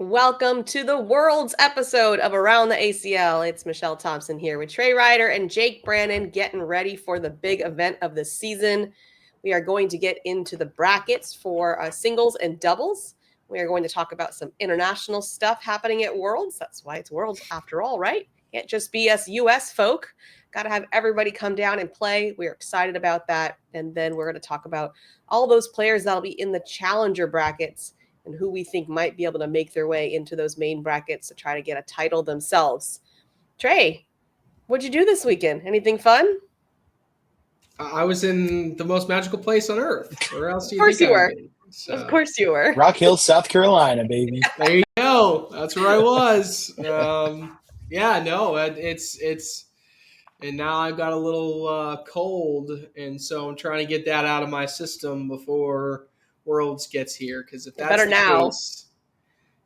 Welcome to the world's episode of Around the ACL. It's Michelle Thompson here with Trey Ryder and Jake Brannon getting ready for the big event of the season. We are going to get into the brackets for singles and doubles. We are going to talk about some international stuff happening at Worlds. That's why it's Worlds after all, right? Can't just be us US folk. Got to have everybody come down and play. We're excited about that. And then we're going to talk about all those players that'll be in the challenger brackets and who we think might be able to make their way into those main brackets to try to get a title themselves. Trey, what'd you do this weekend? Anything fun? I was in the most magical place on earth. Where else do you Of course think you I were. would be? So, Of course you were. Rock Hill, South Carolina, baby. there you go. That's where I was. It's and now I've got a little cold, and so I'm trying to get that out of my system before Worlds gets here. Because if that's the case,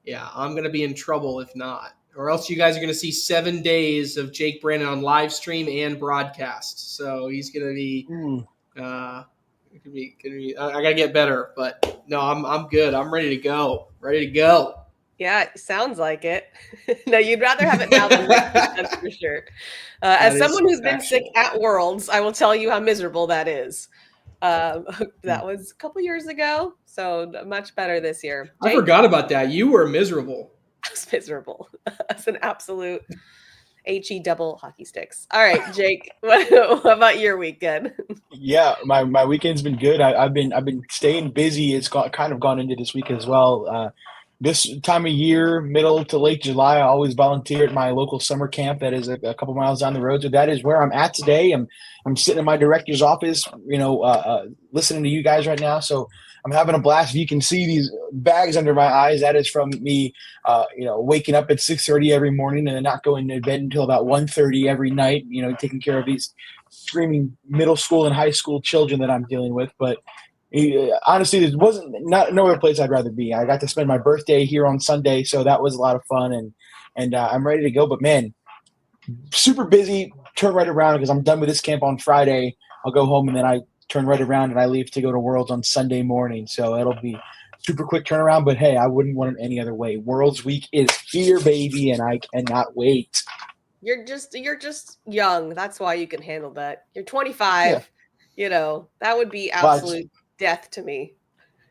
yeah, I'm going to be in trouble if not. Or else you guys are going to see 7 days of Jake Brannon on live stream and broadcast. So he's going to be, I got to get better, but no, I'm good. I'm ready to go. Yeah, it sounds like it. No, you'd rather have it now than next week, that's for sure. As someone who's been sick at Worlds, I will tell you how miserable that is. That was a couple years ago, so much better this year. Jake, I forgot about that. You were miserable. I was miserable. That's an absolute HE double hockey sticks. All right, Jake, what about your weekend? Yeah, my weekend's been good. I've been staying busy. It's kind of gone into this week as well. This time of year, middle to late July, I always volunteer at my local summer camp that is a couple miles down the road. So that is where I'm at today. I'm sitting in my director's office, listening to you guys right now. So I'm having a blast. If you can see these bags under my eyes, that is from me, waking up at 6:30 every morning and then not going to bed until about 1:30 every night, taking care of these screaming middle school and high school children that I'm dealing with. But honestly, there wasn't no other place I'd rather be. I got to spend my birthday here on Sunday, so that was a lot of fun, and I'm ready to go. But man, super busy. Turn right around because I'm done with this camp on Friday. I'll go home and then I turn right around and I leave to go to Worlds on Sunday morning. So it'll be super quick turnaround. But hey, I wouldn't want it any other way. Worlds week is here, baby, and I cannot wait. You're just young. That's why you can handle that. You're 25. Yeah. That would be absolute death to me.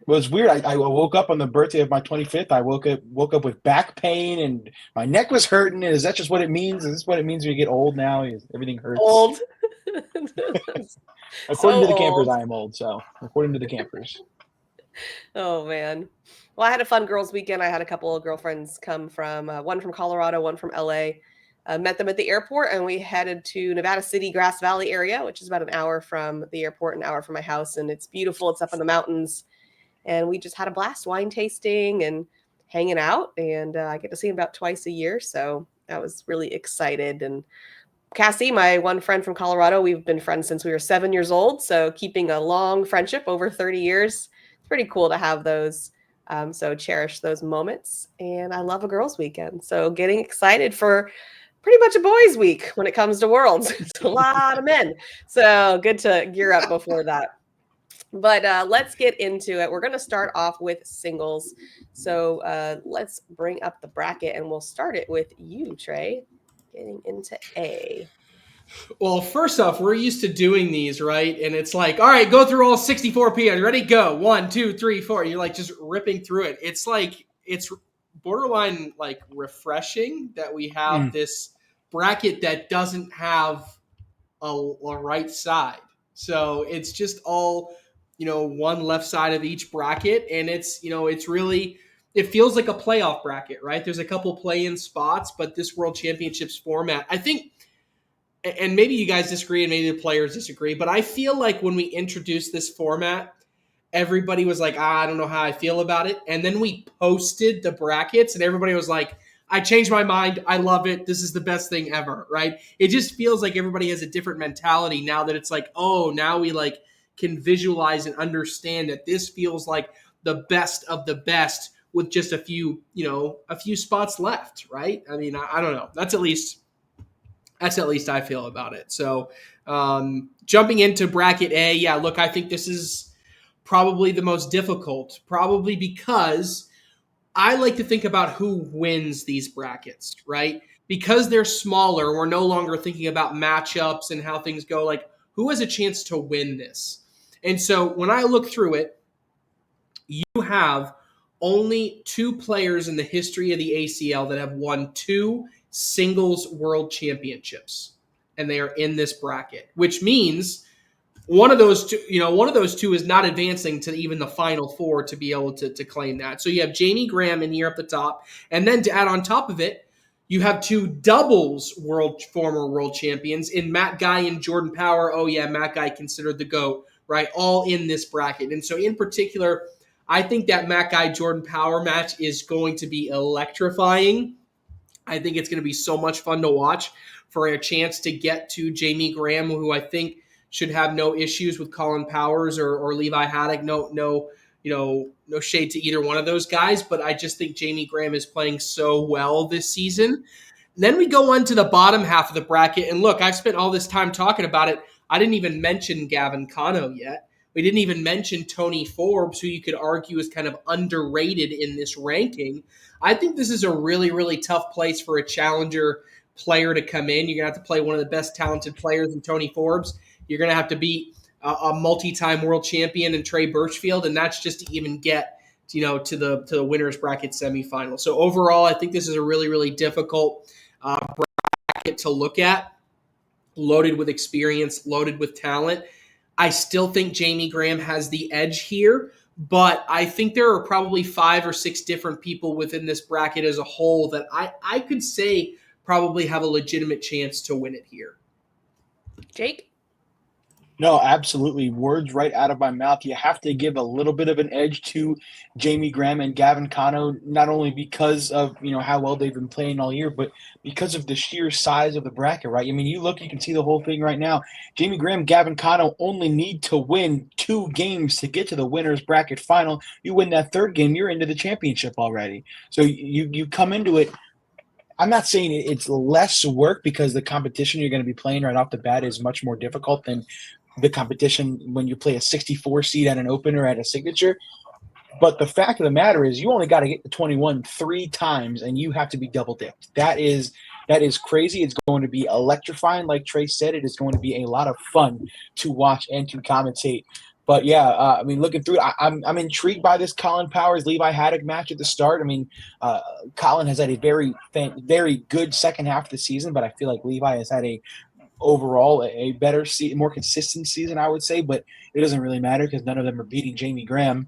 Well, it's weird. I woke up on the birthday of my 25th. I woke up with back pain and my neck was hurting. Is that just what it means? Is this what it means when you get old now? Everything hurts. Old. According to the campers, I am old. So according to the campers. Oh, man. Well, I had a fun girls' weekend. I had a couple of girlfriends come from, one from Colorado, one from LA. Met them at the airport, and we headed to Nevada City, Grass Valley area, which is about an hour from the airport, an hour from my house. And it's beautiful. It's up in the mountains. And we just had a blast wine tasting and hanging out. And I get to see them about twice a year. So I was really excited. And Cassie, my one friend from Colorado, we've been friends since we were 7 years old. So keeping a long friendship over 30 years, it's pretty cool to have those. So cherish those moments. And I love a girls' weekend. So getting excited for pretty much a boys' week when it comes to Worlds. It's a lot of men. So good to gear up before that. But let's get into it. We're going to start off with singles. So let's bring up the bracket, and we'll start it with you, Trey, getting into A. Well, first off, we're used to doing these, right? And it's like, all right, go through all 64 PMs. Ready? Go. 1, 2, 3, 4. And you're like just ripping through it. It's like it's borderline like refreshing that we have this bracket that doesn't have a right side. So it's just all one left side of each bracket, and it's really, it feels like a playoff bracket, right? There's a couple play-in spots, but this World Championships format, I think, and maybe you guys disagree and maybe the players disagree, but I feel like when we introduced this format, everybody was like, I don't know how I feel about it. And then we posted the brackets and everybody was like, I changed my mind. I love it. This is the best thing ever, right? It just feels like everybody has a different mentality now that it's like, oh, now we can visualize and understand that this feels like the best of the best with just a few spots left, right? I mean, I don't know. That's at least I feel about it. So jumping into bracket A, yeah, look, I think this is probably the most difficult, probably because I like to think about who wins these brackets, right? Because they're smaller, we're no longer thinking about matchups and how things go. Like, who has a chance to win this? And so when I look through it, you have only 2 players in the history of the ACL that have won 2 singles world championships, and they are in this bracket, which means one of those two is not advancing to even the final 4 to be able to claim that. So you have Jamie Graham in here up the top, and then to add on top of it, you have 2 doubles former world champions in Matt Guy and Jordan Power. Oh yeah, Matt Guy considered the GOAT, right? All in this bracket. And so in particular, I think that Matt Guy Jordan Power match is going to be electrifying. I think it's going to be so much fun to watch for a chance to get to Jamie Graham, who I think should have no issues with Colin Powers or Levi Haddock. No shade to either one of those guys, but I just think Jamie Graham is playing so well this season. Then we go on to the bottom half of the bracket, and look, I've spent all this time talking about it. I didn't even mention Gavin Cano yet. We didn't even mention Tony Forbes, who you could argue is kind of underrated in this ranking. I think this is a really, really tough place for a challenger player to come in. You're going to have to play one of the best talented players in Tony Forbes. You're going to have to beat a multi-time world champion in Trey Birchfield, and that's just to even get to the winners bracket semifinal. So overall, I think this is a really, really difficult bracket to look at, loaded with experience, loaded with talent. I still think Jamie Graham has the edge here, but I think there are probably 5 or 6 different people within this bracket as a whole that I could say probably have a legitimate chance to win it here. Jake? No, absolutely. Words right out of my mouth. You have to give a little bit of an edge to Jamie Graham and Gavin Cano, not only because of how well they've been playing all year, but because of the sheer size of the bracket, right? I mean, you can see the whole thing right now. Jamie Graham, Gavin Cano only need to win 2 games to get to the winners bracket final. You win that 3rd game, you're into the championship already. So you come into it. I'm not saying it's less work because the competition you're going to be playing right off the bat is much more difficult than the competition when you play a 64 seed at an opener at a signature. But the fact of the matter is you only got to get to 21 3 times and you have to be double dipped. That is crazy. It's going to be electrifying. Like Trey said, it is going to be a lot of fun to watch and to commentate. But yeah, I mean, looking through it, I'm intrigued by this Colin Powers Levi Haddock match at the start. I mean, Colin has had a very good second half of the season, but I feel like Levi has had overall a better more consistent season, I would say, but it doesn't really matter because none of them are beating Jamie Graham.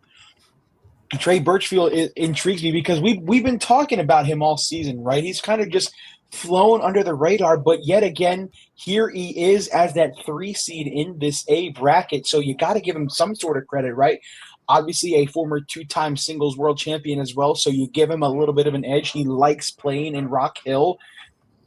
Trey Birchfield intrigues me because we've been talking about him all season, right? He's kind of just flown under the radar, but yet again, here he is as that 3 seed in this A bracket, so you got to give him some sort of credit, right? Obviously a former 2-time singles world champion as well, so you give him a little bit of an edge. He likes playing in Rock Hill.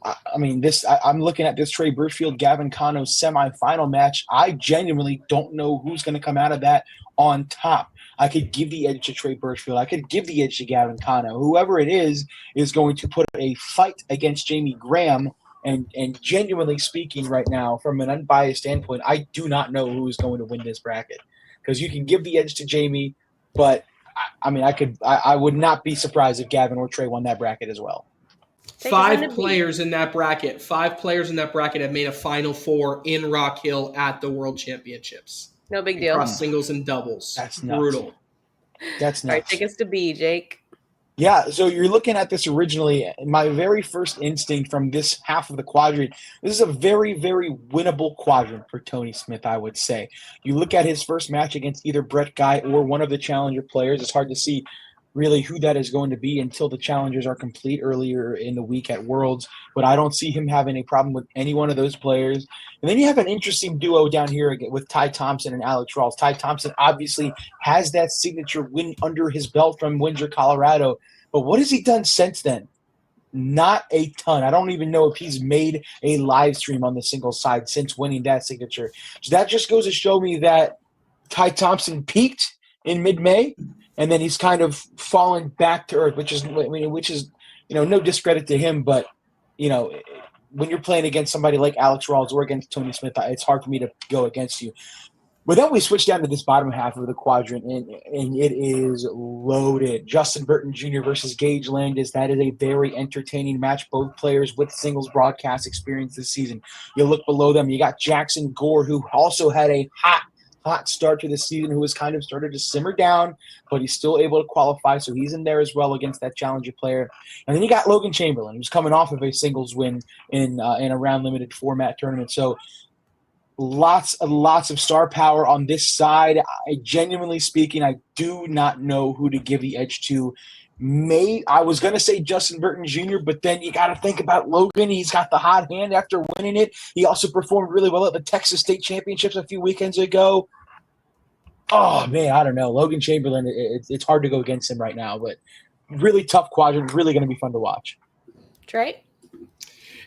I mean, I'm looking at this Trey Birchfield Gavin Cano semifinal match. I genuinely don't know who's going to come out of that on top. I could give the edge to Trey Birchfield. I could give the edge to Gavin Cano. Whoever it is going to put a fight against Jamie Graham. And genuinely speaking right now, from an unbiased standpoint, I do not know who is going to win this bracket. Because you can give the edge to Jamie, but I would not be surprised if Gavin or Trey won that bracket as well. 5 players in that bracket. 5 players in that bracket have made a Final 4 in Rock Hill at the World Championships. No big deal. Across singles and doubles. That's nuts. Brutal. That's nuts. All right, take us to B, Jake. Yeah, so you're looking at this originally. My very first instinct from this half of the quadrant, this is a very, very winnable quadrant for Tony Smith, I would say. You look at his first match against either Brett Guy or one of the challenger players. It's hard to see really who that is going to be until the challengers are complete earlier in the week at Worlds, but I don't see him having a problem with any one of those players. And then you have an interesting duo down here with Ty Thompson and Alex Rawls. Ty Thompson obviously has that signature win under his belt from Windsor, Colorado, but what has he done since then? Not a ton. I don't even know if he's made a live stream on the singles side since winning that signature. So that just goes to show me that Ty Thompson peaked in mid-May, and then he's kind of fallen back to earth, which is no discredit to him, but when you're playing against somebody like Alex Rawls or against Tony Smith, it's hard for me to go against you. But then we switch down to this bottom half of the quadrant, and it is loaded. Justin Burton Jr. versus Gage Landis. That is a very entertaining match. Both players with singles broadcast experience this season. You look below them, you got Jackson Gore, who also had a hot start to the season, who has kind of started to simmer down, but he's still able to qualify, so he's in there as well against that challenger player. And then you got Logan Chamberlain, who's coming off of a singles win in a round limited format tournament. So lots of star power on this side. Genuinely speaking, I do not know who to give the edge to. I was going to say Justin Burton Jr., but then you got to think about Logan. He's got the hot hand after winning it. He also performed really well at the Texas State Championships a few weekends ago. Oh, man, I don't know. Logan Chamberlain, it's hard to go against him right now, but really tough quadrant, really going to be fun to watch. Trey?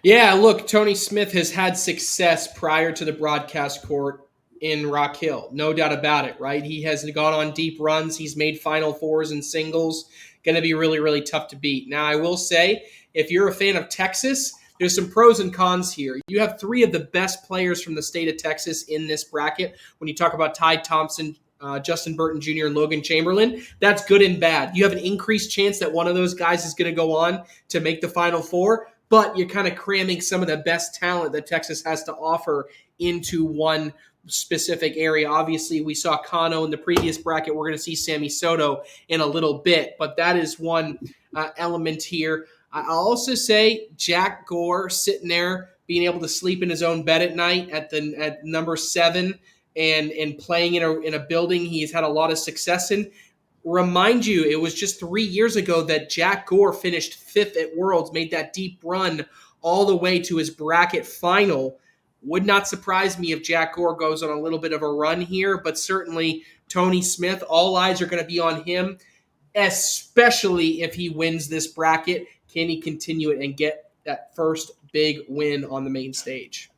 Yeah, look, Tony Smith has had success prior to the broadcast court in Rock Hill. No doubt about it, right? He has gone on deep runs. He's made Final Fours in singles. Going to be really, really tough to beat. Now, I will say, if you're a fan of Texas, there's some pros and cons here. You have three of the best players from the state of Texas in this bracket. When you talk about Ty Thompson, Justin Burton Jr., and Logan Chamberlain, that's good and bad. You have an increased chance that one of those guys is going to go on to make the Final Four, but you're kind of cramming some of the best talent that Texas has to offer into one specific area. Obviously, we saw Kano in the previous bracket. We're going to see Sammy Soto in a little bit, but that is one element here. I'll also say Jack Gore sitting there, being able to sleep in his own bed at night at number 7 and playing in a building he's had a lot of success in. Remind you, it was just 3 years ago that Jack Gore finished 5th at Worlds, made that deep run all the way to his bracket final. Would not surprise me if Jack Gore goes on a little bit of a run here, but certainly Tony Smith, all eyes are going to be on him, especially if he wins this bracket. Can he continue it and get that first big win on the main stage?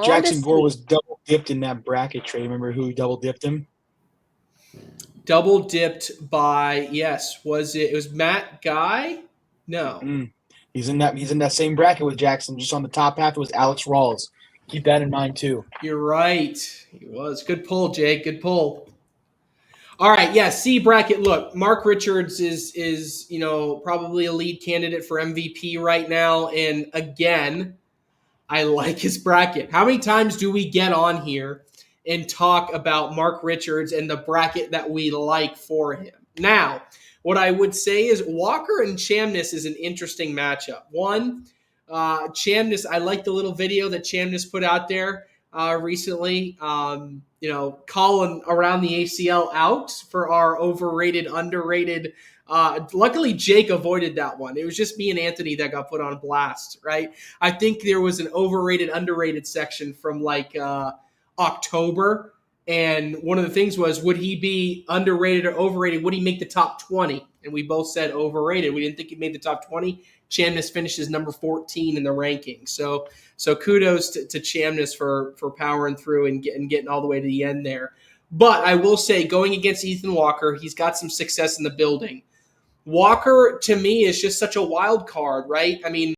Jackson Gore was double dipped in that bracket, Trey. Remember who double dipped him? Double dipped by, yes, it was Matt Guy? No. He's in that same bracket with Jackson. Just on the top half, it was Alex Rawls. Keep that in mind too. You're right. He was. Good pull, Jake. Good pull. All right, yeah, C bracket. Look, Mark Richards is probably a lead candidate for MVP right now, and again, I like his bracket. How many times do we get on here and talk about Mark Richards and the bracket that we like for him? Now, what I would say is Walker and Chamness is an interesting matchup. One, Chamness, I like the little video that Chamness put out there recently, calling around the ACL out for our overrated, underrated. Luckily, Jake avoided that one. It was just me and Anthony that got put on blast, right? I think there was an overrated, underrated section from October. And one of the things was, would he be underrated or overrated? Would he make the top 20? And we both said overrated. We didn't think he made the top 20. Chamness finishes number 14 in the rankings. So kudos to Chamness for powering through and getting all the way to the end there. But I will say, going against Ethan Walker, he's got some success in the building. Walker, to me, is just such a wild card, right? I mean,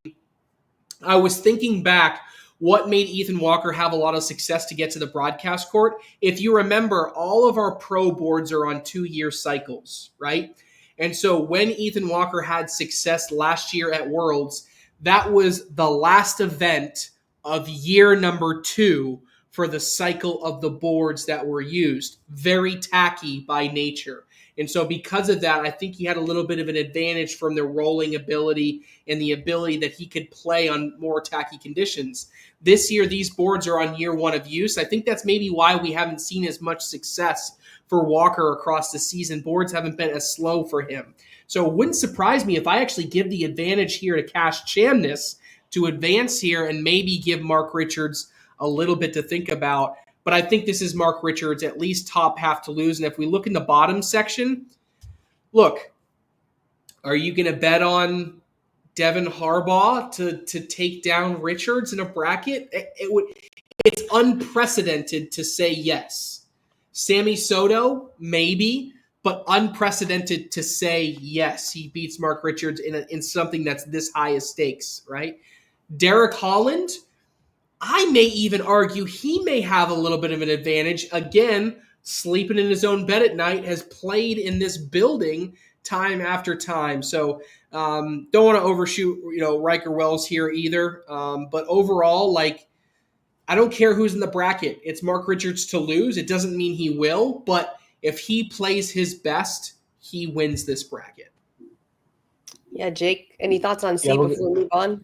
I was thinking back, what made Ethan Walker have a lot of success to get to the broadcast court? If you remember, all of our pro boards are on 2-year cycles, right? And so when Ethan Walker had success last year at Worlds, that was the last event of year number 2 for the cycle of the boards that were used. Very tacky by nature. And so because of that, I think he had a little bit of an advantage from the rolling ability and the ability that he could play on more tacky conditions. This year, these boards are on year 1 of use. I think that's maybe why we haven't seen as much success for Walker across the season. Boards haven't been as slow for him. So it wouldn't surprise me if I actually give the advantage here to Cash Chamness to advance here and maybe give Mark Richards a little bit to think about. But I think this is Mark Richards at least top half to lose. And if we look in the bottom section, look, are you going to bet on Devin Harbaugh to take down Richards in a bracket? It's unprecedented to say yes. Sammy Soto, maybe, but unprecedented to say yes. He beats Mark Richards in something that's this high as stakes, right? Derek Holland, I may even argue he may have a little bit of an advantage. Again, sleeping in his own bed at night, has played in this building time after time. So don't want to overshoot, Riker Wells here either. But overall, I don't care who's in the bracket. It's Mark Richards to lose. It doesn't mean he will, but if he plays his best, he wins this bracket. Yeah, Jake, any thoughts on C Yeah, before we move on?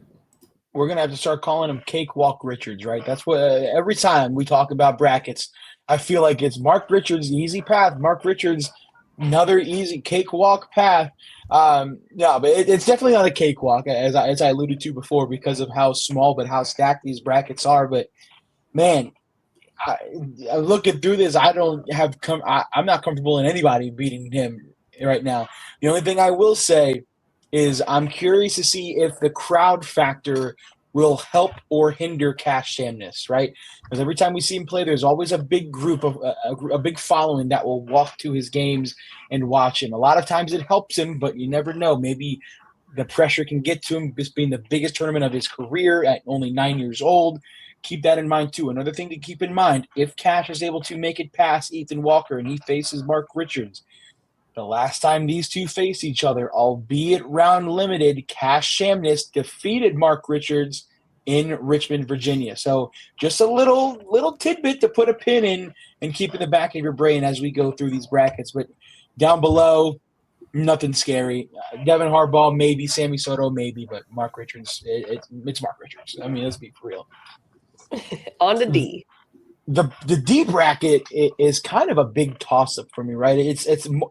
We're going to have to start calling him Cakewalk Richards, right? That's what every time we talk about brackets, I feel like it's Mark Richards, easy path. Mark Richards, another easy cakewalk path. No, but it's definitely not a cakewalk, as I alluded to before, because of how small but how stacked these brackets are. But, man, looking through this, I'm not comfortable in anybody beating him right now. The only thing I will say is I'm curious to see if the crowd factor will help or hinder Cash Shamness, right? Because every time we see him play, there's always a big group of a big following that will walk to his games and watch him. A lot of times it helps him, but you never know. Maybe the pressure can get to him, this being the biggest tournament of his career at only 9 years old. Keep that in mind, too. Another thing to keep in mind, if Cash is able to make it past Ethan Walker and he faces Mark Richards, the last time these two faced each other, albeit round limited, Cash Shamness defeated Mark Richards in Richmond, Virginia. So just a little tidbit to put a pin in and keep in the back of your brain as we go through these brackets. But down below, nothing scary. Devin Harbaugh, maybe. Sammy Soto, maybe. But Mark Richards, it's Mark Richards. I mean, let's be for real. On to D. The D bracket is kind of a big toss up for me, right?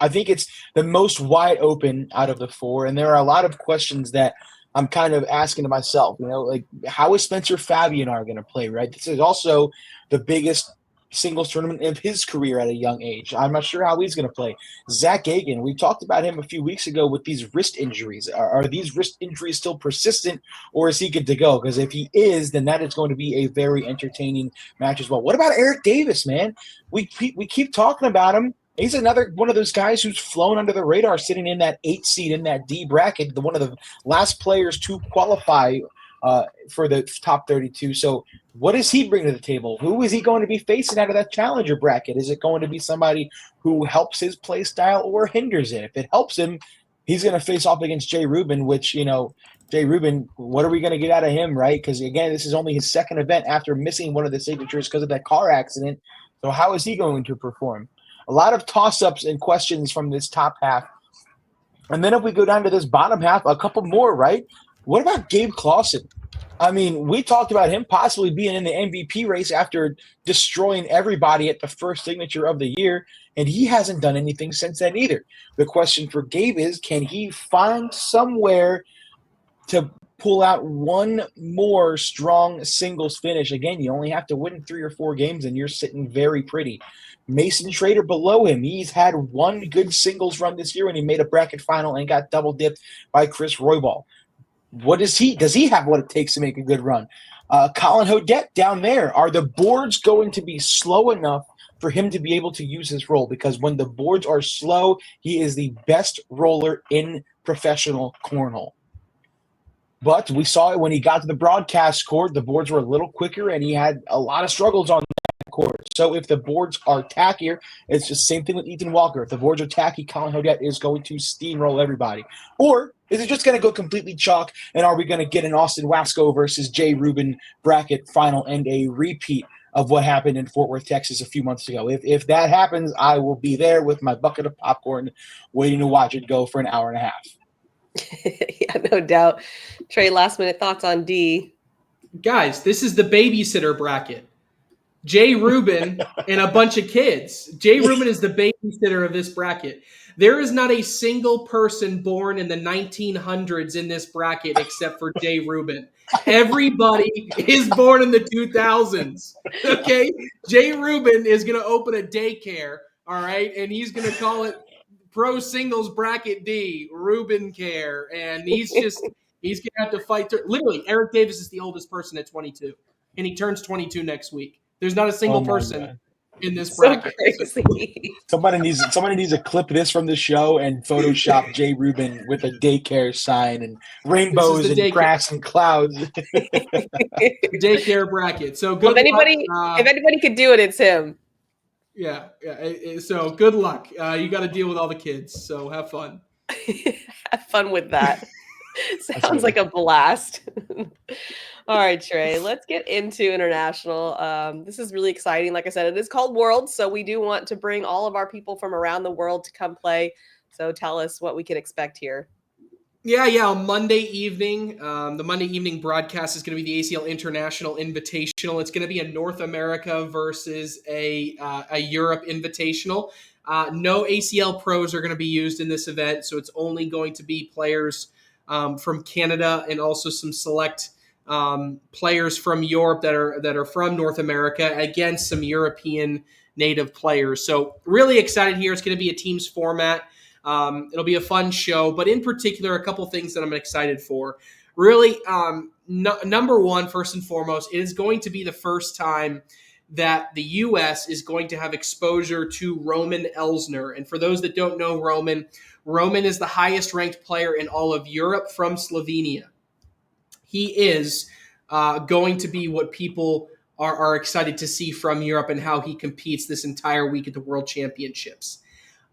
I think it's the most wide open out of the four, and there are a lot of questions that I'm kind of asking to myself. Like how is Spencer Fabianar going to play? Right, this is also the biggest singles tournament of his career at a young age. I'm not sure how he's going to play. Zach Gagan, we talked about him a few weeks ago with these wrist injuries. Are these wrist injuries still persistent, or is he good to go? Because if he is, then that is going to be a very entertaining match as well. What about Eric Davis, man? We keep talking about him. He's another one of those guys who's flown under the radar, sitting in that 8 seed in that D bracket, one of the last players to qualify for the top 32. So what does he bring to the table? Who is he going to be facing out of that challenger bracket? Is it going to be somebody who helps his play style or hinders it? If it helps him, he's going to face off against Jay Rubin, which, Jay Rubin, what are we going to get out of him, right? Because, again, this is only his second event after missing one of the signatures because of that car accident. So how is he going to perform? A lot of toss-ups and questions from this top half. And then if we go down to this bottom half, a couple more, right? What about Gabe Clausen? I mean, we talked about him possibly being in the MVP race after destroying everybody at the first signature of the year, and he hasn't done anything since then either. The question for Gabe is, can he find somewhere to pull out one more strong singles finish? Again, you only have to win 3 or 4 games, and you're sitting very pretty. Mason Schrader below him. He's had one good singles run this year when he made a bracket final and got double dipped by Chris Roybal. What is he? Does he have what it takes to make a good run? Colin Hodette down there. Are the boards going to be slow enough for him to be able to use his roll? Because when the boards are slow, he is the best roller in professional cornhole. But we saw it when he got to the broadcast court. The boards were a little quicker, and he had a lot of struggles on that court. So if the boards are tackier, it's the same thing with Ethan Walker. If the boards are tacky, Colin Hodette is going to steamroll everybody. Or is it just going to go completely chalk, and are we going to get an Austin Wasco versus Jay Rubin bracket final and a repeat of what happened in Fort Worth, Texas a few months ago? If that happens, I will be there with my bucket of popcorn waiting to watch it go for an hour and a half. Yeah, no doubt. Trey, last minute thoughts on D. Guys, this is the babysitter bracket. Jay Rubin and a bunch of kids. Jay Rubin is the babysitter of this bracket. There is not a single person born in the 1900s in this bracket except for Jay Rubin. Everybody is born in the 2000s. Okay? Jay Rubin is going to open a daycare, all right? And he's going to call it Pro Singles Bracket D, Rubin Care. And he's going to have to fight. Literally, Eric Davis is the oldest person at 22. And he turns 22 next week. There's not a single person in this bracket. Crazy. Somebody needs to clip this from the show and Photoshop Jay Rubin with a daycare sign and rainbows and grass and clouds. Daycare bracket. So good. Well, if anybody could do it, it's him. Yeah. So good luck. You got to deal with all the kids. So have fun. Have fun with that. Sounds Absolutely. like a blast. All right, Trey, let's get into international. This is really exciting. Like I said, it is called Worlds, so we do want to bring all of our people from around the world to come play. So tell us what we can expect here. Yeah. On Monday evening, the Monday evening broadcast is going to be the ACL International Invitational. It's going to be a North America versus a Europe Invitational. No ACL pros are going to be used in this event, so it's only going to be players from Canada and also some select players from Europe that are from North America against some European native players. So really excited here. It's going to be a teams format. It'll be a fun show, but in particular, a couple things that I'm excited for. Really, number one, first and foremost, it is going to be the first time that the U.S. is going to have exposure to Roman Elsner. And for those that don't know Roman is the highest ranked player in all of Europe from Slovenia. He is going to be what people are excited to see from Europe and how he competes this entire week at the World Championships.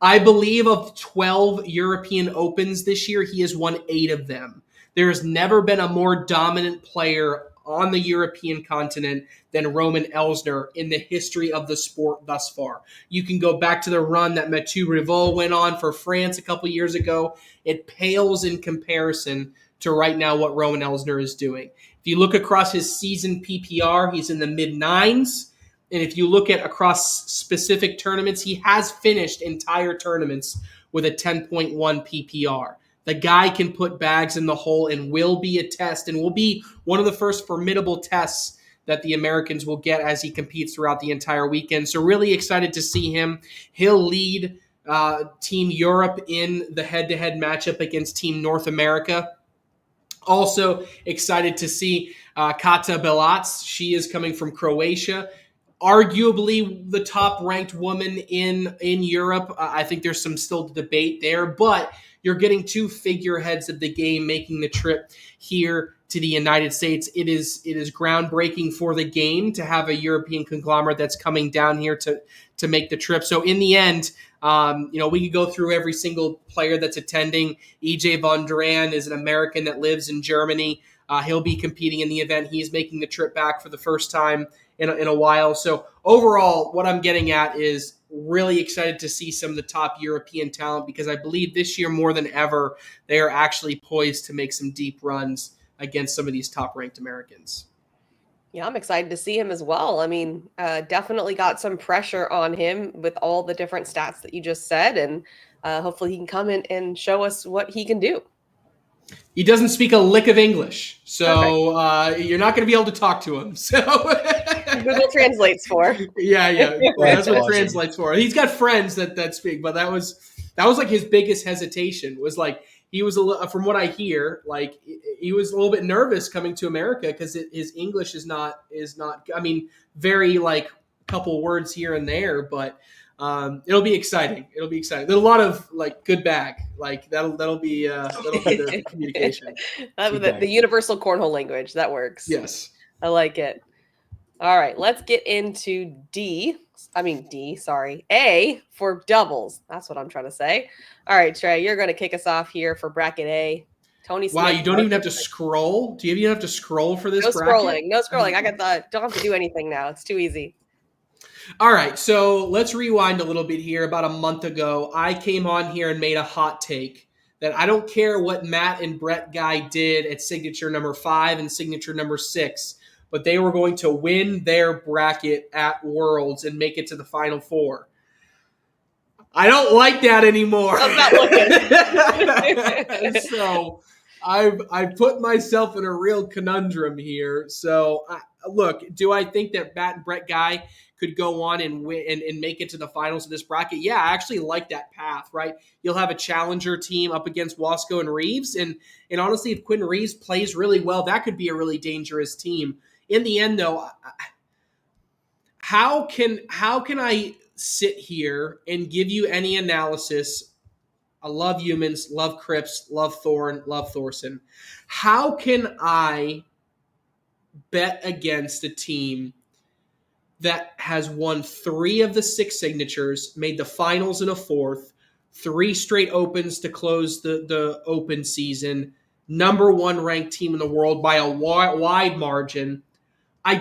I believe of 12 European Opens this year, he has won 8 of them. There has never been a more dominant player on the European continent than Roman Elsner in the history of the sport thus far. You can go back to the run that Mathieu Rivaux went on for France a couple years ago. It pales in comparison to right now what Roman Elsner is doing. If you look across his season PPR, he's in the mid-9s. And if you look at across specific tournaments, he has finished entire tournaments with a 10.1 PPR. The guy can put bags in the hole and will be a test and will be one of the first formidable tests that the Americans will get as he competes throughout the entire weekend. So really excited to see him. He'll lead Team Europe in the head-to-head matchup against Team North America. Also excited to see Kata Belac. She is coming from Croatia. Arguably the top-ranked woman in Europe. I think there's some still debate there, but you're getting 2 figureheads of the game making the trip here to the United States. It is groundbreaking for the game to have a European conglomerate that's coming down here to make the trip. So in the end, we could go through every single player that's attending. EJ Von Dran is an American that lives in Germany. He'll be competing in the event. He's making the trip back for the first time in a while. So overall, what I'm getting at is really excited to see some of the top European talent because I believe this year more than ever, they are actually poised to make some deep runs against some of these top-ranked Americans. Yeah, I'm excited to see him as well. I mean, definitely got some pressure on him with all the different stats that you just said, and hopefully he can come in and show us what he can do. He doesn't speak a lick of English, so you're not going to be able to talk to him. So Google translates for. Yeah. That's what awesome. translates for. He's got friends that speak, but that was like his biggest hesitation was like he was from what I hear, like he was a little bit nervous coming to America because his English is not. I mean, very like a couple words here and there, but. It'll be exciting. There's a lot of like good bag. Like that'll be the communication. The universal cornhole language that works. Yes, I like it. All right, let's get into A for doubles. That's what I'm trying to say. All right, Trey, you're going to kick us off here for bracket A. Tony Smith. Wow, you don't even have to scroll? Do you even have to scroll for this bracket? No scrolling. Don't have to do anything now. It's too easy. All right, so let's rewind a little bit here. About a month ago, I came on here and made a hot take that I don't care what Matt and Brett Guy did at signature number 5 and signature number 6, but they were going to win their bracket at Worlds and make it to the Final Four. I don't like that anymore. I'm not looking. So I've put myself in a real conundrum here. So look, do I think that Matt and Brett Guy could go on and win and make it to the finals of this bracket? Yeah, I actually like that path, right? You'll have a challenger team up against Wasco and Reeves. And honestly, if Quinn Reeves plays really well, that could be a really dangerous team. In the end, though, how can I sit here and give you any analysis? I love Humans, love Cripps, love Thorne, love Thorson. How can I bet against a team that has won 3 of the 6 signatures, made the finals in a 4th, 3 straight opens to close the open season, number 1 ranked team in the world by a wide margin. I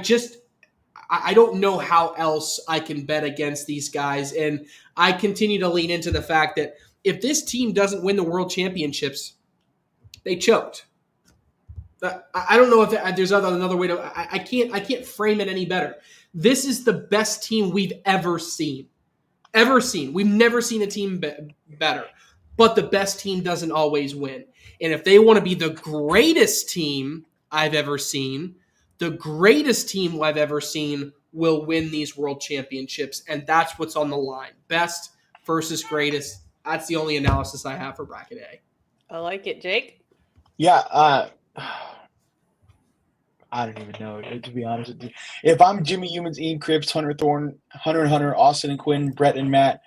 don't know how else I can bet against these guys. And I continue to lean into the fact that if this team doesn't win the world championships, they choked. I don't know if there's another way to. I can't frame it any better. This is the best team we've ever seen. Ever seen. We've never seen a team better. But the best team doesn't always win. And if they want to be the greatest team I've ever seen, the greatest team I've ever seen will win these world championships. And that's what's on the line. Best versus greatest. That's the only analysis I have for bracket A. I like it, Jake. Yeah, I don't even know, to be honest with you. If I'm Jimmy Humans, Ian Cripps, Hunter Thorne, Hunter and Hunter, Austin and Quinn, Brett and Matt,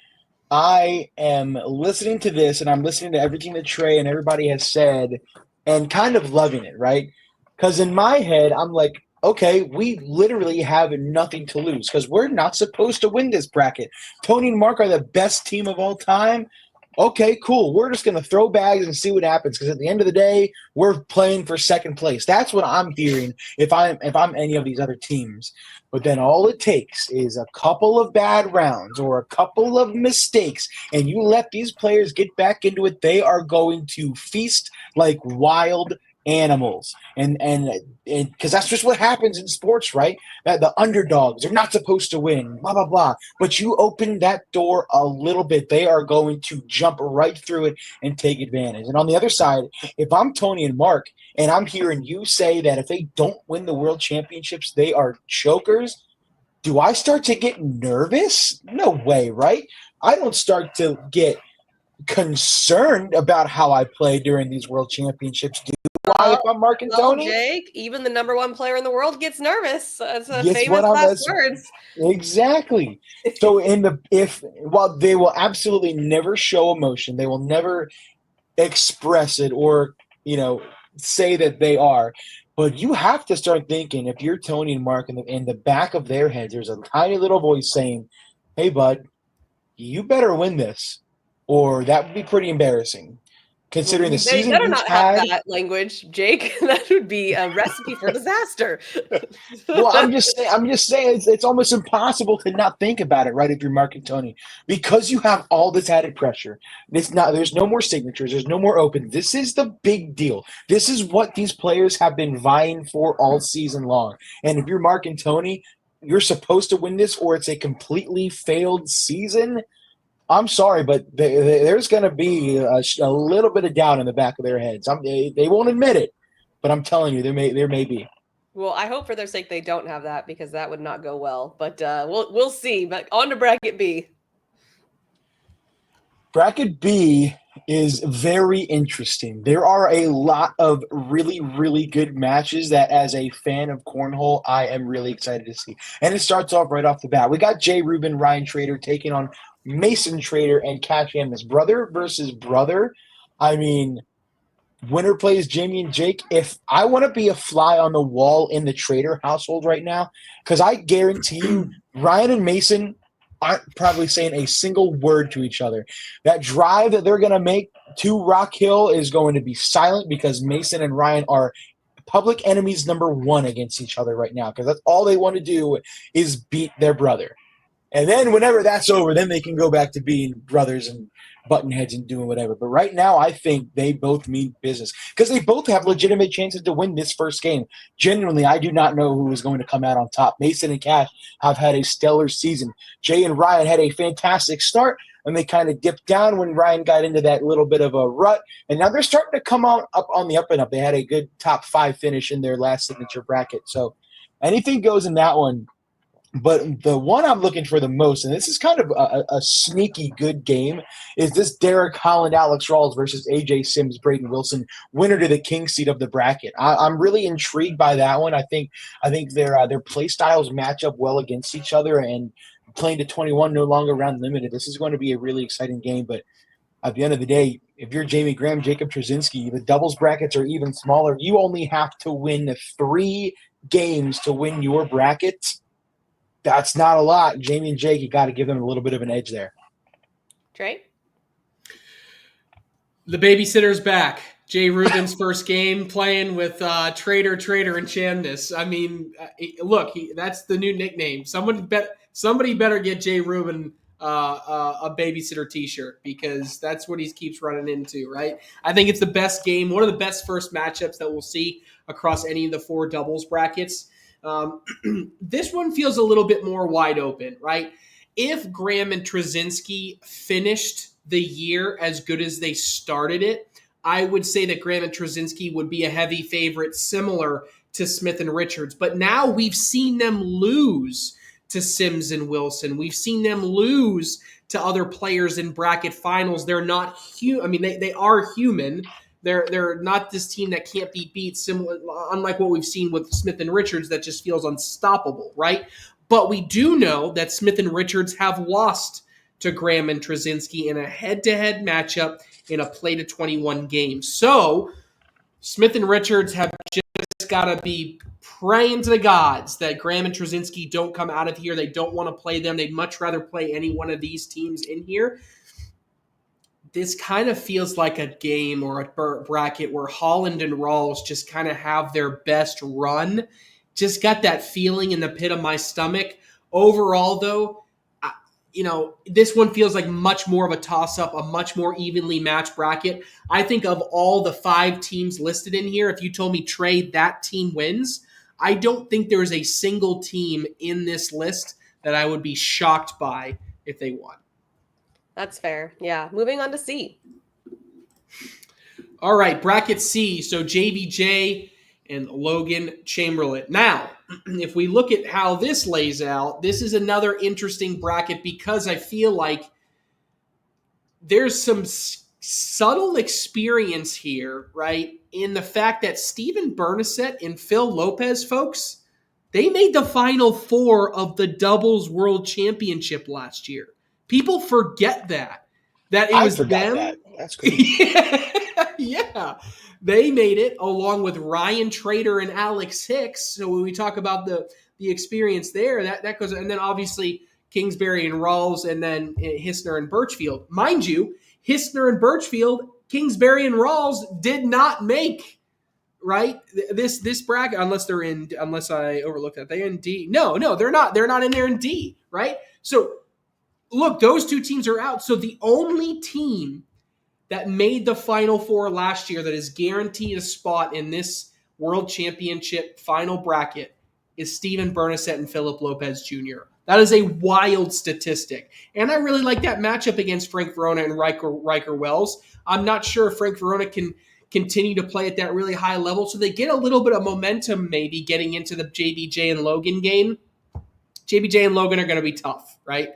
I am listening to this and I'm listening to everything that Trey and everybody has said and kind of loving it, right? Because in my head, I'm like, okay, we literally have nothing to lose because we're not supposed to win this bracket. Tony and Mark are the best team of all time. Okay, cool. We're just going to throw bags and see what happens because at the end of the day, we're playing for second place. That's what I'm hearing if I'm any of these other teams. But then all it takes is a couple of bad rounds or a couple of mistakes, and you let these players get back into it, they are going to feast like wild animals. And because that's just what happens in sports, right? That the underdogs are not supposed to win, blah, blah, blah. But you open that door a little bit, they are going to jump right through it and take advantage. And on the other side, if I'm Tony and Mark and I'm hearing you say that if they don't win the world championships, they are chokers, do I start to get nervous? No way, right? I don't start to get concerned about how I play during these world championships. Why, if I'm Mark and Tony? Jake, even the number 1 player in the world gets nervous. It's a Guess famous last words. Exactly. So while they will absolutely never show emotion, they will never express it or say that they are. But you have to start thinking, if you're Tony and Mark, in the back of their heads, there's a tiny little voice saying, "Hey, bud, you better win this, or that would be pretty embarrassing." Considering the season better you've not had, have that language, Jake. That would be a recipe for disaster. Well, I'm just saying it's almost impossible to not think about it, right? If you're Mark and Tony, because you have all this added pressure. There's no more signatures. There's no more open. This is the big deal. This is what these players have been vying for all season long. And if you're Mark and Tony, you're supposed to win this, or it's a completely failed season. I'm sorry, but there's going to be a little bit of doubt in the back of their heads. They won't admit it, but I'm telling you, there may be. Well, I hope for their sake they don't have that because that would not go well. But we'll see. But on to bracket B. Bracket B is very interesting. There are a lot of really, really good matches that, as a fan of cornhole, I am really excited to see. And it starts off right off the bat. We got Jay Rubin, Ryan Trader taking on Mason Trader and Cash Amos. Brother versus brother. I mean, winner plays Jamie and Jake. If I want to be a fly on the wall in the Trader household right now, because I guarantee you, Ryan and Mason aren't probably saying a single word to each other. That drive that they're going to make to Rock Hill is going to be silent because Mason and Ryan are public enemies number 1 against each other right now, because that's all they want to do is beat their brother. And then whenever that's over, then they can go back to being brothers and button heads and doing whatever. But right now, I think they both mean business because they both have legitimate chances to win this first game. Genuinely, I do not know who is going to come out on top. Mason and Cash have had a stellar season. Jay and Ryan had a fantastic start, and they kind of dipped down when Ryan got into that little bit of a rut. And now they're starting to come out up on the up and up. They had a good top 5 finish in their last signature bracket. So anything goes in that one. But the one I'm looking for the most, and this is kind of a sneaky good game, is this Derek Holland, Alex Rawls versus AJ Sims, Braden Wilson, winner to the king seat of the bracket. I'm really intrigued by that one. I think their play styles match up well against each other, and playing to 21, no longer round limited. This is going to be a really exciting game. But at the end of the day, if you're Jamie Graham, Jacob Trzynski, the doubles brackets are even smaller. You only have to win 3 games to win your bracket. That's not a lot. Jamie and Jake, you got to give them a little bit of an edge there. Trey? The babysitter's back. Jay Rubin's first game playing with Trader, and Chamness. I mean, look, that's the new nickname. Somebody better get Jay Rubin a babysitter T-shirt, because that's what he keeps running into, right? I think it's the best game, one of the best first matchups that we'll see across any of the 4 doubles brackets. This one feels a little bit more wide open, right? If Graham and Trzynski finished the year as good as they started it, I would say that Graham and Trzynski would be a heavy favorite, similar to Smith and Richards. But now we've seen them lose to Sims and Wilson. We've seen them lose to other players in bracket finals. They're not they are human. They're not this team that can't be beat, similar, unlike what we've seen with Smith and Richards that just feels unstoppable, right? But we do know that Smith and Richards have lost to Graham and Trzynski in a head-to-head matchup in a play-to-21 game. So Smith and Richards have just got to be praying to the gods that Graham and Trzynski don't come out of here. They don't want to play them. They'd much rather play any one of these teams in here. This kind of feels like a game or a bracket where Holland and Rawls just kind of have their best run. Just got that feeling in the pit of my stomach. Overall, though, this one feels like much more of a toss-up, a much more evenly matched bracket. I think of all the 5 teams listed in here, if you told me, Trey, that team wins, I don't think there is a single team in this list that I would be shocked by if they won. That's fair. Yeah. Moving on to C. All right, bracket C. So JBJ and Logan Chamberlain. Now, if we look at how this lays out, this is another interesting bracket because I feel like there's some subtle experience here, right? In the fact that Steven Bernasset and Phil Lopez, folks, they made the Final 4 of the Doubles World Championship last year. People forget that it was them. That. That's crazy. Yeah. They made it along with Ryan Trader and Alex Hicks. So when we talk about the experience there, that goes, and then obviously Kingsbury and Rawls, and then Hissner and Birchfield. Mind you, Hissner and Birchfield, Kingsbury and Rawls did not make, right, this bracket, unless I overlooked that. They're in D. No, they're not. They're not in there in D, right? So look, those 2 teams are out. So the only team that made the Final 4 last year that is guaranteed a spot in this World Championship final bracket is Steven Bernasset and Philip Lopez Jr. That is a wild statistic. And I really like that matchup against Frank Verona and Riker Wells. I'm not sure if Frank Verona can continue to play at that really high level, so they get a little bit of momentum maybe getting into the JBJ and Logan game. JBJ and Logan are going to be tough, right?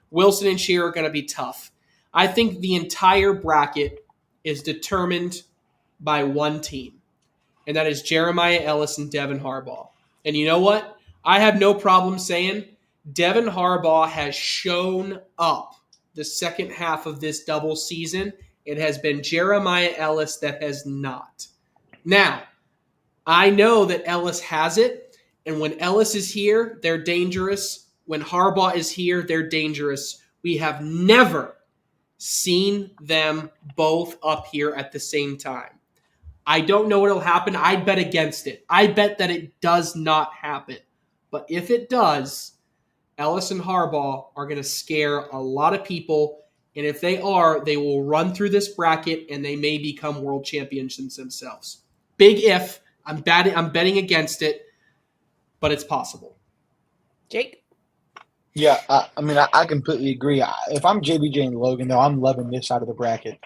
Wilson and Shearer are going to be tough. I think the entire bracket is determined by one team, and that is Jeremiah Ellis and Devin Harbaugh. And you know what? I have no problem saying Devin Harbaugh has shown up the second half of this double season. It has been Jeremiah Ellis that has not. Now, I know that Ellis has it, and when Ellis is here, they're dangerous. When Harbaugh is here, they're dangerous. We have never seen them both up here at the same time. I don't know what will happen. I'd bet against it. I bet that it does not happen. But if it does, Ellis and Harbaugh are going to scare a lot of people. And if they are, they will run through this bracket and they may become world champions themselves. Big if. I'm betting against it, but it's possible. Jake? Yeah, I completely agree. If I'm JBJ and Logan, though, I'm loving this side of the bracket.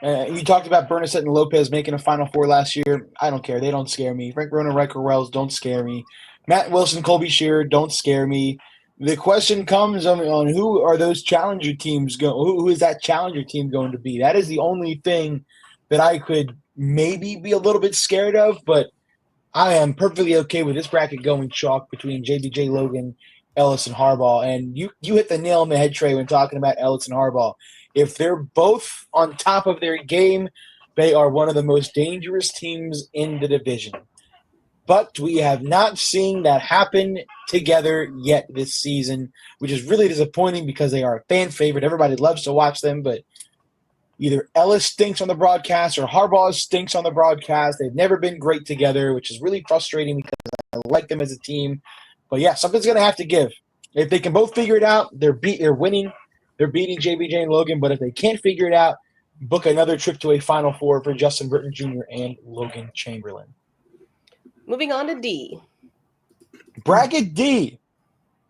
You talked about Bernasset and Lopez making a Final Four last year. I don't care. They don't scare me. Frank Verona, Riker Wells don't scare me. Matt Wilson, Colby Shearer don't scare me. The question comes on who are those challenger teams who is that challenger team going to be? That is the only thing that I could maybe be a little bit scared of, but I am perfectly okay with this bracket going chalk between JBJ, Logan, Ellis, and Harbaugh. And you hit the nail on the head, Trey, when talking about Ellis and Harbaugh. If they're both on top of their game, they are one of the most dangerous teams in the division. but we have not seen that happen together yet this season, which is really disappointing because they are a fan favorite. Everybody loves to watch them, but either Ellis stinks on the broadcast or Harbaugh stinks on the broadcast. They've never been great together, which is really frustrating because I like them as a team. But yeah, something's going to have to give. If they can both figure it out, they're winning. They're beating JBJ and Logan. But if they can't figure it out, book another trip to a Final Four for Justin Burton Jr. and Logan Chamberlain. Moving on to D. Bracket D.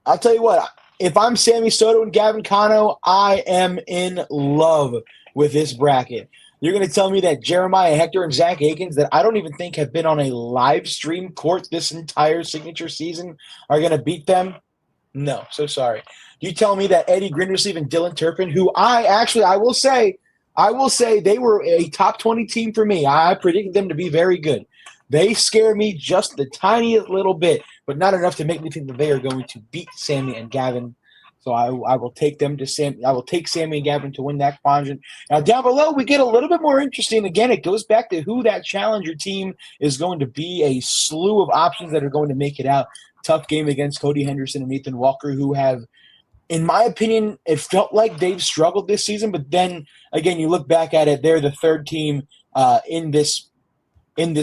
I'll tell you what, if I'm Sammy Soto and Gavin Cano, I am in love with this bracket. You're going to tell me that Jeremiah Hector and Zach Akins, that I don't even think have been on a live stream court this entire signature season, are going to beat them? No, so sorry. You tell me that Eddie Grindersleeve and Dylan Turpin, who I will say they were a top 20 team for me. I predicted them to be very good. They scare me just the tiniest little bit, but not enough to make me think that they are going to beat Sammy and Gavin. So I will take them to Sam. I will take Sammy and Gavin to win that quadrant. Now down below, we get a little bit more interesting. Again, it goes back to who that challenger team is going to be. A slew of options that are going to make it out. Tough game against Cody Henderson and Nathan Walker, who have, in my opinion, it felt like they've struggled this season. But then again, you look back at it, they're the third team in this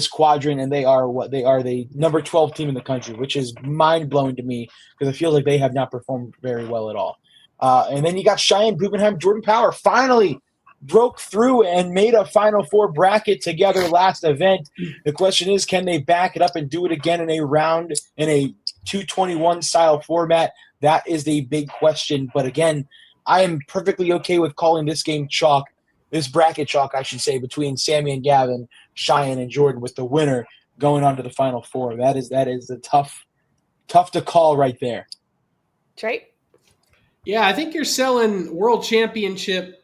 quadrant, and they are the number 12 team in the country, which is mind-blowing to me because it feels like they have not performed very well at all. And then you got Cheyenne Bubenheim, Jordan Power finally broke through and made a Final Four bracket together last event. The question is, can they back it up and do it again in a 221 style format? That is the big question. But again, I am perfectly okay with calling this game chalk. This bracket chalk, I should say, between Sammy and Gavin, Cheyenne and Jordan, with the winner going on to the Final Four. That is a tough to call right there. Trey? Yeah, I think you're selling World Championship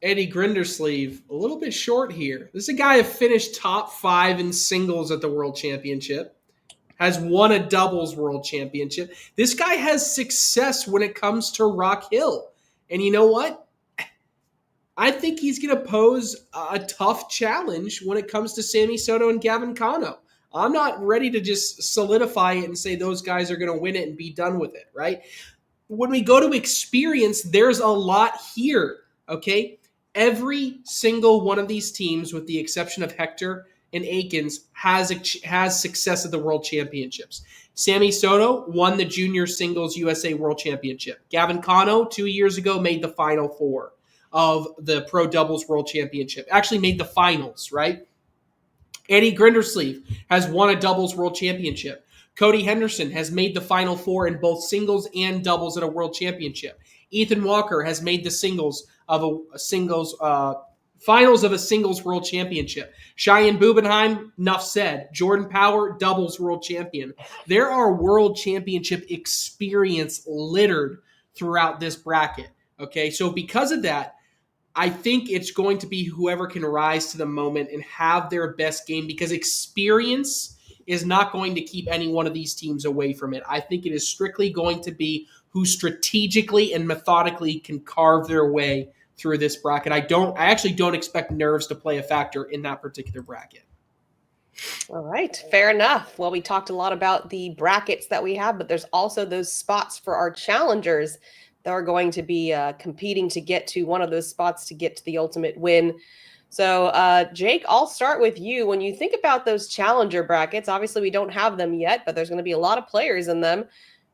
Eddie Grindersleeve a little bit short here. This is a guy who finished top 5 in singles at the World Championship, has won a doubles World Championship. This guy has success when it comes to Rock Hill. And you know what? I think he's going to pose a tough challenge when it comes to Sammy Soto and Gavin Cano. I'm not ready to just solidify it and say those guys are going to win it and be done with it, right? When we go to experience, there's a lot here, okay? Every single one of these teams, with the exception of Hector and Akins, has success at the World Championships. Sammy Soto won the Junior Singles USA World Championship. Gavin Cano, 2 years ago, made the Final Four of the Pro Doubles World Championship. Actually made the finals, right? Eddie Grindersleeve has won a doubles World Championship. Cody Henderson has made the Final Four in both singles and doubles at a World Championship. Ethan Walker has made the finals of a singles World Championship. Cheyenne Bubenheim, enough said. Jordan Power, doubles World Champion. There are World Championship experience littered throughout this bracket. Okay, so because of that, I think it's going to be whoever can rise to the moment and have their best game, because experience is not going to keep any one of these teams away from it. I think it is strictly going to be who strategically and methodically can carve their way through this bracket. I actually don't expect nerves to play a factor in that particular bracket. All right, fair enough. Well, we talked a lot about the brackets that we have, but there's also those spots for our challengers that are going to be competing to get to one of those spots to get to the ultimate win. So, Jake, I'll start with you. When you think about those challenger brackets, obviously we don't have them yet, but there's going to be a lot of players in them.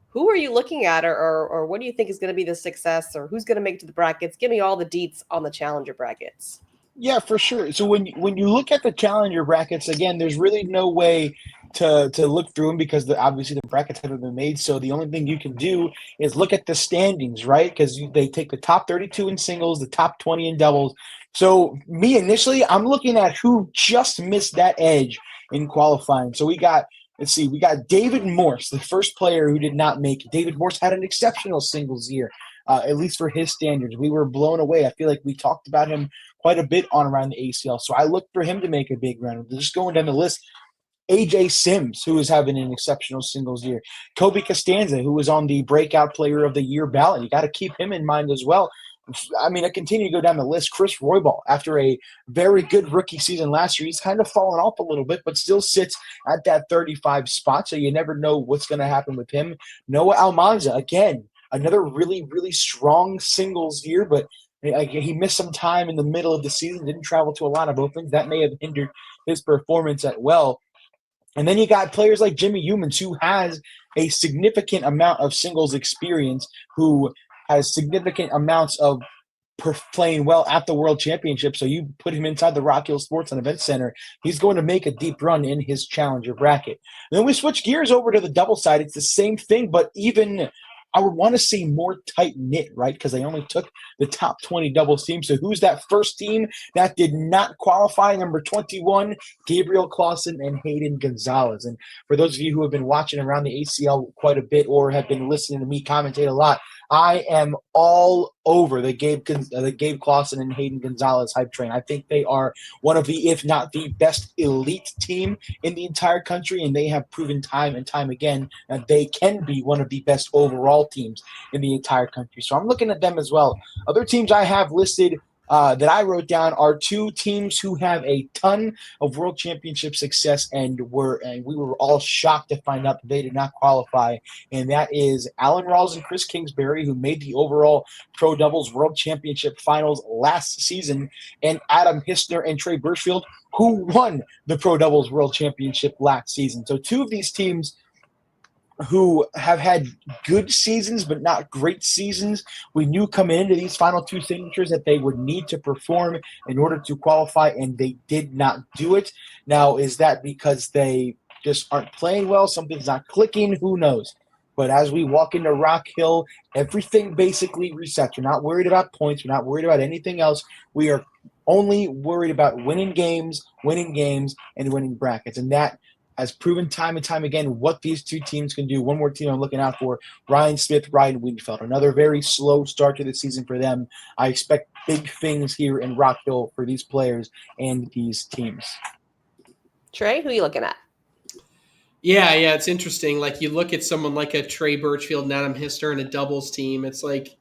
Who are you looking at, or what do you think is going to be the success, or who's going to make it to the brackets? Give me all the deets on the challenger brackets. Yeah, for sure. So when you look at the challenger brackets, again, there's really no way to look through them because obviously the brackets haven't been made. So the only thing you can do is look at the standings, right? Because they take the top 32 in singles, the top 20 in doubles. So me initially, I'm looking at who just missed that edge in qualifying. So we got David Morse, the first player who did not make it. David Morse had an exceptional singles year, at least for his standards. We were blown away. I feel like we talked about him quite a bit on Around the ACL. So I look for him to make a big run. Just going down the list, AJ Sims, who is having an exceptional singles year. Kobe Costanza, who was on the Breakout Player of the Year ballot. You got to keep him in mind as well. I mean, I continue to go down the list. Chris Roybal, after a very good rookie season last year, he's kind of fallen off a little bit, but still sits at that 35 spot, so you never know what's going to happen with him. Noah Almanza, again, another really, really strong singles year, but he missed some time in the middle of the season, didn't travel to a lot of openings. That may have hindered his performance at well. And then you got players like Jimmy Humans, who has a significant amount of singles experience, who has significant amounts of playing well at the World Championship. So you put him inside the Rock Hill Sports and Event Center, he's going to make a deep run in his challenger bracket. And then we switch gears over to the double side. It's the same thing, but even I would want to see more tight-knit, right? Because they only took the top 20 doubles team. So who's that first team that did not qualify? Number 21, Gabriel Clausen and Hayden Gonzalez. And for those of you who have been watching around the ACL quite a bit or have been listening to me commentate a lot, I am all over the Gabe Clausen and Hayden Gonzalez hype train. I think they are one of the, if not the best elite team in the entire country, and they have proven time and time again that they can be one of the best overall teams in the entire country. So I'm looking at them as well. Other teams I have listed that I wrote down are two teams who have a ton of World Championship success, and we were all shocked to find out that they did not qualify. And that is Alan Rawls and Chris Kingsbury, who made the overall Pro Doubles World Championship Finals last season, and Adam Hissner and Trey Birchfield, who won the Pro Doubles World Championship last season. So two of these teams who have had good seasons but not great seasons. We knew coming into these final two signatures that they would need to perform in order to qualify, and they did not do it. Now, is that because they just aren't playing well? Something's not clicking? Who knows? But as we walk into Rock Hill, everything basically resets. We're not worried about points. We're not worried about anything else. We are only worried about winning games, and winning brackets. And that has proven time and time again what these two teams can do. One more team I'm looking out for, Ryan Smith, Ryan Wiedenfeld. Another very slow start to the season for them. I expect big things here in Rock Hill for these players and these teams. Trey, who are you looking at? Yeah, it's interesting. Like, you look at someone like a Trey Birchfield and Adam Hissner in a doubles team, it's like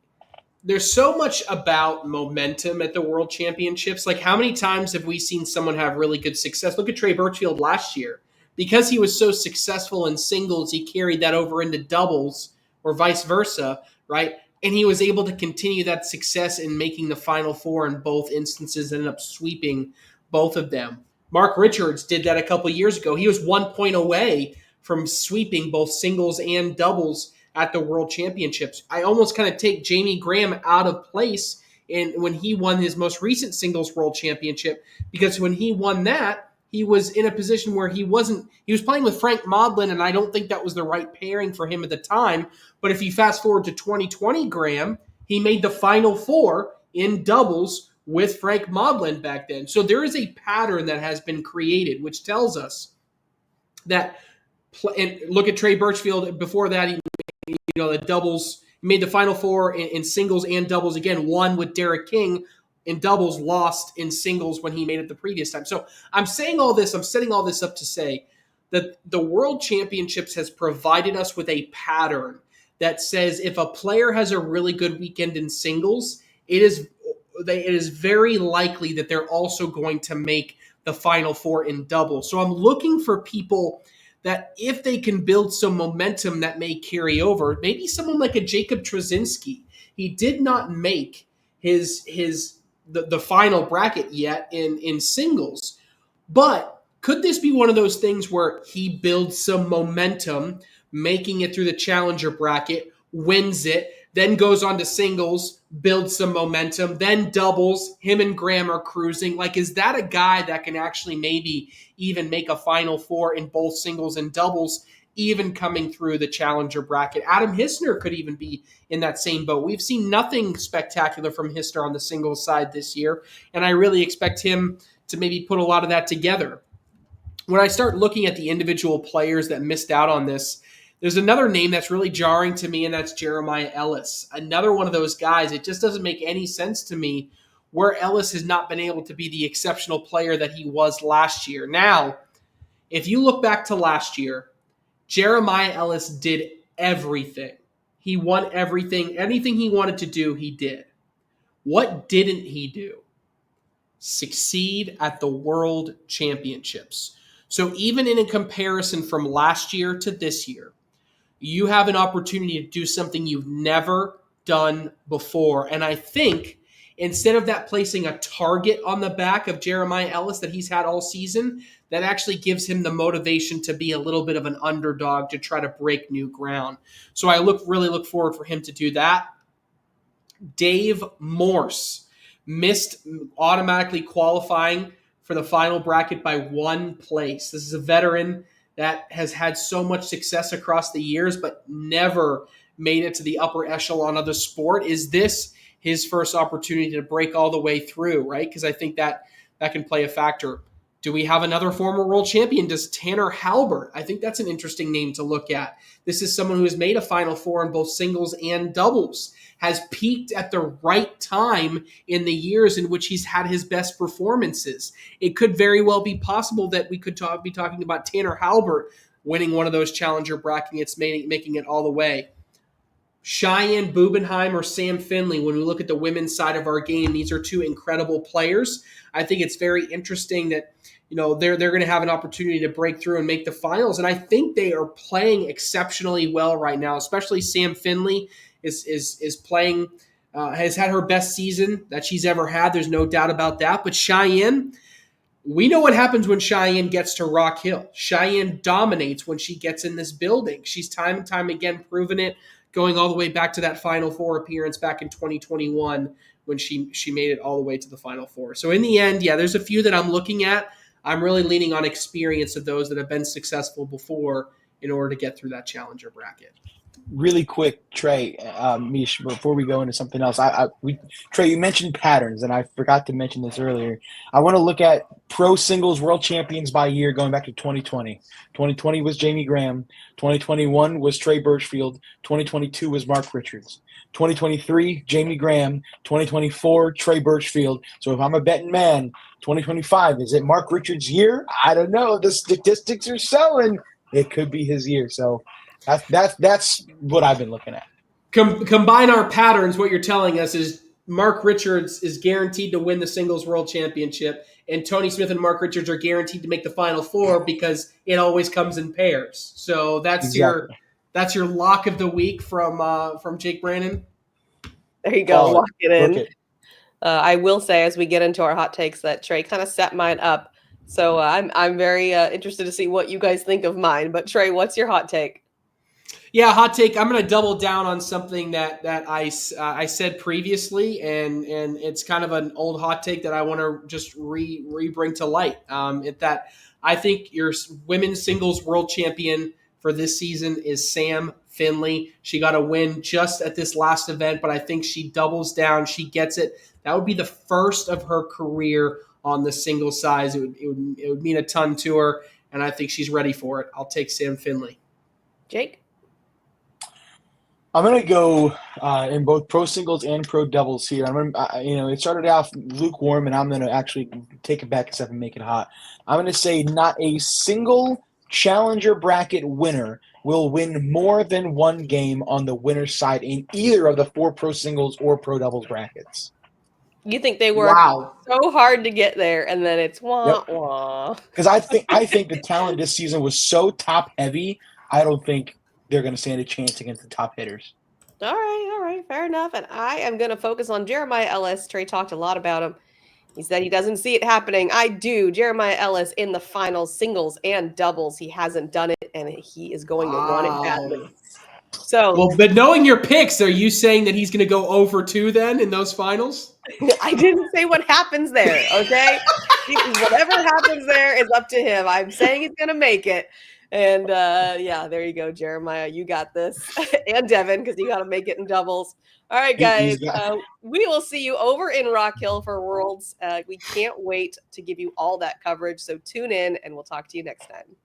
there's so much about momentum at the World Championships. Like, how many times have we seen someone have really good success? Look at Trey Birchfield last year. Because he was so successful in singles, he carried that over into doubles or vice versa, right? And he was able to continue that success in making the Final Four in both instances, ended up sweeping both of them. Mark Richards did that a couple years ago. He was 1 point away from sweeping both singles and doubles at the World Championships. I almost kind of take Jamie Graham out of place when he won his most recent singles World Championship, because when he won that, he was in a position where he was playing with Frank Maudlin, and I don't think that was the right pairing for him at the time. But if you fast forward to 2020, Graham, he made the Final Four in doubles with Frank Maudlin back then. So there is a pattern that has been created, which tells us that, and look at Trey Birchfield. Before that, he the doubles, he made the Final Four in singles and doubles again, won with Derek King. In doubles, lost in singles when he made it the previous time. So I'm saying all this, I'm setting all this up to say that the World Championships has provided us with a pattern that says if a player has a really good weekend in singles, it is very likely that they're also going to make the Final Four in doubles. So I'm looking for people that if they can build some momentum that may carry over, maybe someone like a Jacob Trzynski. He did not make the final bracket yet in singles. But could this be one of those things where he builds some momentum, making it through the challenger bracket, wins it, then goes on to singles, builds some momentum, then doubles, him and Graham are cruising? Like, is that a guy that can actually maybe even make a Final Four in both singles and doubles, even coming through the challenger bracket? Adam Hissner could even be in that same boat. We've seen nothing spectacular from Hissner on the singles side this year, and I really expect him to maybe put a lot of that together. When I start looking at the individual players that missed out on this, there's another name that's really jarring to me, and that's Jeremiah Ellis. Another one of those guys, it just doesn't make any sense to me where Ellis has not been able to be the exceptional player that he was last year. Now, if you look back to last year, Jeremiah Ellis did everything. He won everything. Anything he wanted to do, he did. What didn't he do? Succeed at the World Championships. So even in a comparison from last year to this year, you have an opportunity to do something you've never done before. And I think instead of that placing a target on the back of Jeremiah Ellis that he's had all season, that actually gives him the motivation to be a little bit of an underdog to try to break new ground. So I really look forward for him to do that. Dave Morse missed automatically qualifying for the final bracket by one place. This is a veteran that has had so much success across the years, but never made it to the upper echelon of the sport. Is this his first opportunity to break all the way through, right? Because I think that can play a factor. Do we have another former world champion? Does Tanner Halbert? I think that's an interesting name to look at. This is someone who has made a Final Four in both singles and doubles, has peaked at the right time in the years in which he's had his best performances. It could very well be possible that we could be talking about Tanner Halbert winning one of those challenger brackets, making it all the way. Cheyenne Bubenheim or Sam Finley, when we look at the women's side of our game, these are two incredible players. I think it's very interesting that they're going to have an opportunity to break through and make the finals. And I think they are playing exceptionally well right now, especially Sam Finley is playing, has had her best season that she's ever had. There's no doubt about that. But Cheyenne, we know what happens when Cheyenne gets to Rock Hill. Cheyenne dominates when she gets in this building. She's time and time again proven it, going all the way back to that Final Four appearance back in 2021 when she made it all the way to the Final Four. So in the end, yeah, there's a few that I'm looking at. I'm really leaning on experience of those that have been successful before in order to get through that challenger bracket. Really quick, Trey, Meesh, before we go into something else, Trey, you mentioned patterns, and I forgot to mention this earlier. I want to look at pro singles world champions by year going back to 2020. 2020 was Jamie Graham. 2021 was Trey Birchfield. 2022 was Mark Richards. 2023, Jamie Graham. 2024, Trey Birchfield. So if I'm a betting man, 2025, is it Mark Richards' year? I don't know. The statistics are showing it could be his year. So that's what I've been looking at. Combine our patterns. What you're telling us is Mark Richards is guaranteed to win the singles world championship, and Tony Smith and Mark Richards are guaranteed to make the Final Four because it always comes in pairs. So that's Exactly. your lock of the week from Jake Brannon. There you go. Lock it in. Look it. I will say, as we get into our hot takes, that Trey kind of set mine up. So I'm very interested to see what you guys think of mine. But Trey, what's your hot take? Yeah, hot take. I'm going to double down on something that I said previously, and it's kind of an old hot take that I want to just re-bring to light. That I think your women's singles world champion for this season is Sam Finley. She got a win just at this last event, but I think she doubles down. She gets it. That would be the first of her career on the singles side. It would mean a ton to her, and I think she's ready for it. I'll take Sam Finley. Jake? I'm going to go in both pro singles and pro doubles here. It started off lukewarm, and I'm going to actually take it back a step and make it hot. I'm going to say not a single challenger bracket winner will win more than one game on the winner's side in either of the 4 pro singles or pro doubles brackets. You think they work so hard to get there, and then it's wah. Because I think the talent this season was so top heavy. I don't think they're going to stand a chance against the top hitters. All right, fair enough. And I am going to focus on Jeremiah Ellis. Trey talked a lot about him. He said he doesn't see it happening. I do. Jeremiah Ellis in the finals, singles and doubles. He hasn't done it, and he is going to want it badly. So, but knowing your picks, are you saying that he's going to go over 2 then in those finals? I didn't say what happens there, okay? Whatever happens there is up to him. I'm saying he's going to make it. And there you go, Jeremiah. You got this. And Devin, because you got to make it in doubles. All right, guys. We will see you over in Rock Hill for Worlds. We can't wait to give you all that coverage. So tune in, and we'll talk to you next time.